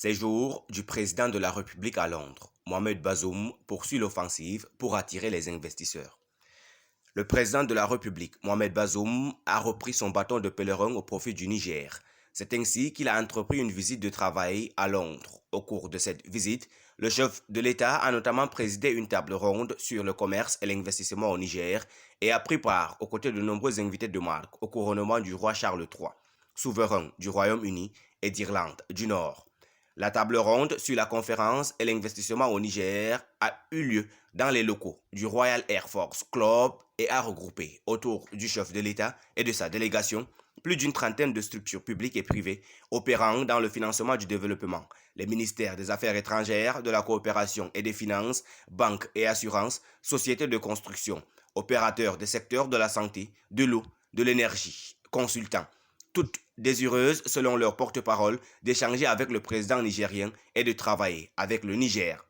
Séjour du président de la République à Londres. Mohamed Bazoum poursuit l'offensive pour attirer les investisseurs. Le président de la République, Mohamed Bazoum, a repris son bâton de pèlerin au profit du Niger. C'est ainsi qu'il a entrepris une visite de travail à Londres. Au cours de cette visite, le chef de l'État a notamment présidé une table ronde sur le commerce et l'investissement au Niger et a pris part, aux côtés de nombreux invités de marque, au couronnement du roi Charles III, souverain du Royaume-Uni et d'Irlande du Nord. La table ronde sur la conférence et l'investissement au Niger a eu lieu dans les locaux du Royal Air Force Club et a regroupé autour du chef de l'État et de sa délégation plus d'une trentaine de structures publiques et privées opérant dans le financement du développement, les ministères des Affaires étrangères, de la coopération et des finances, banques et assurances, sociétés de construction, opérateurs des secteurs de la santé, de l'eau, de l'énergie, consultants, toutes désireuses, selon leur porte-parole, d'échanger avec le président nigérien et de travailler avec le Niger.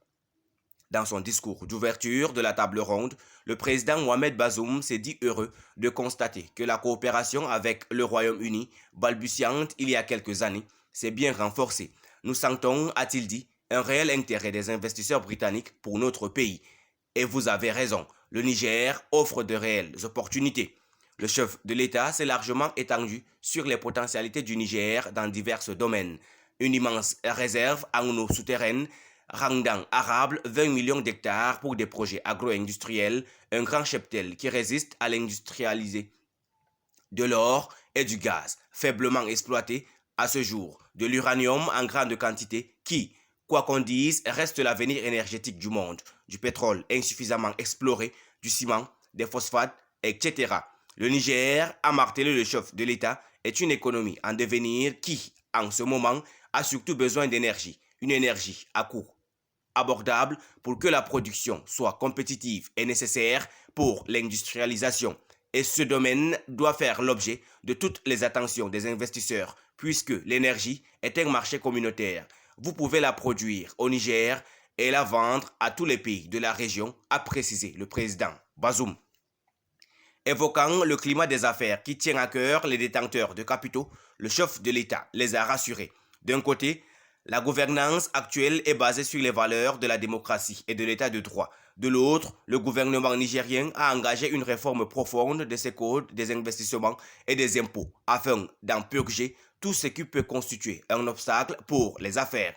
Dans son discours d'ouverture de la table ronde, le président Mohamed Bazoum s'est dit heureux de constater que la coopération avec le Royaume-Uni, balbutiante il y a quelques années, s'est bien renforcée. Nous sentons, a-t-il dit, un réel intérêt des investisseurs britanniques pour notre pays. Et vous avez raison, le Niger offre de réelles opportunités. Le chef de l'État s'est largement étendu sur les potentialités du Niger dans divers domaines. Une immense réserve en eau souterraine rendant arable 20 millions d'hectares pour des projets agro-industriels, un grand cheptel qui résiste à l'industrialisation de l'or et du gaz, faiblement exploité à ce jour, de l'uranium en grande quantité qui, quoi qu'on dise, reste l'avenir énergétique du monde, du pétrole insuffisamment exploré, du ciment, des phosphates, etc. Le Niger, a martelé le chef de l'État, est une économie en devenir qui, en ce moment, a surtout besoin d'énergie, une énergie à coût abordable pour que la production soit compétitive et nécessaire pour l'industrialisation. Et ce domaine doit faire l'objet de toutes les attentions des investisseurs puisque l'énergie est un marché communautaire. Vous pouvez la produire au Niger et la vendre à tous les pays de la région, a précisé le président Bazoum. Évoquant le climat des affaires qui tient à cœur les détenteurs de capitaux, le chef de l'État les a rassurés. D'un côté, la gouvernance actuelle est basée sur les valeurs de la démocratie et de l'état de droit. De l'autre, le gouvernement nigérien a engagé une réforme profonde de ses codes, des investissements et des impôts afin d'en purger tout ce qui peut constituer un obstacle pour les affaires.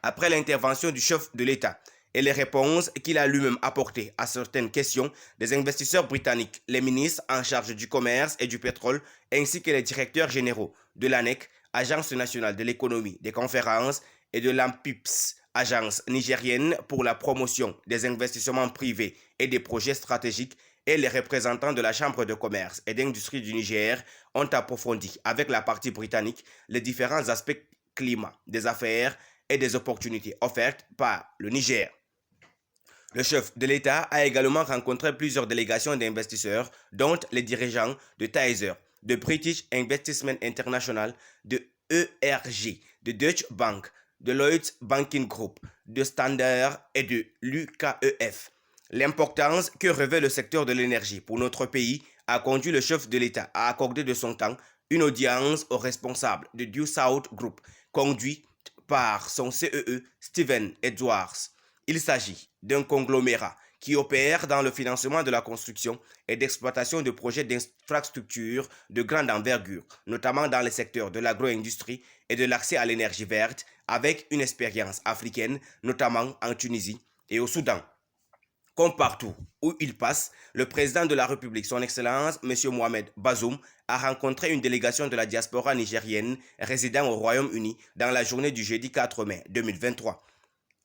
Après l'intervention du chef de l'État et les réponses qu'il a lui-même apportées à certaines questions, des investisseurs britanniques, les ministres en charge du commerce et du pétrole, ainsi que les directeurs généraux de l'ANEC, Agence nationale de l'économie, des conférences, et de l'AMPIPS, Agence nigérienne pour la promotion des investissements privés et des projets stratégiques, et les représentants de la Chambre de commerce et d'industrie du Niger ont approfondi avec la partie britannique les différents aspects climat, des affaires et des opportunités offertes par le Niger. Le chef de l'État a également rencontré plusieurs délégations d'investisseurs, dont les dirigeants de Tizer, de British Investment International, de ERG, de Deutsche Bank, de Lloyds Banking Group, de Standard et de l'UKEF. L'importance que revêt le secteur de l'énergie pour notre pays a conduit le chef de l'État à accorder de son temps une audience aux responsables de Due South Group, conduit par son CEE Stephen Edwards. Il s'agit d'un conglomérat qui opère dans le financement de la construction et d'exploitation de projets d'infrastructures de grande envergure, notamment dans les secteurs de l'agro-industrie et de l'accès à l'énergie verte, avec une expérience africaine, notamment en Tunisie et au Soudan. Comme partout où il passe, le président de la République, son Excellence, M. Mohamed Bazoum, a rencontré une délégation de la diaspora nigérienne résidant au Royaume-Uni dans la journée du jeudi 4 mai 2023.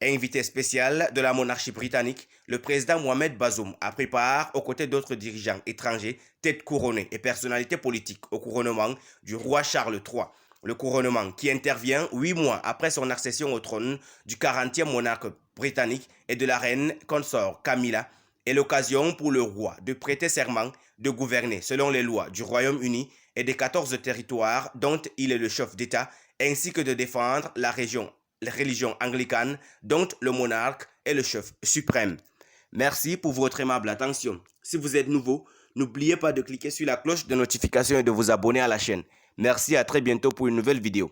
Invité spécial de la monarchie britannique, le président Mohamed Bazoum a pris part aux côtés d'autres dirigeants étrangers, têtes couronnées et personnalités politiques au couronnement du roi Charles III. Le couronnement qui intervient 8 mois après son accession au trône du 40e monarque britannique et de la reine consort Camilla est l'occasion pour le roi de prêter serment de gouverner selon les lois du Royaume-Uni et des 14 territoires dont il est le chef d'État, ainsi que de défendre la religion anglicane dont le monarque est le chef suprême. Merci pour votre aimable attention. Si vous êtes nouveau, n'oubliez pas de cliquer sur la cloche de notification et de vous abonner à la chaîne. Merci, à très bientôt pour une nouvelle vidéo.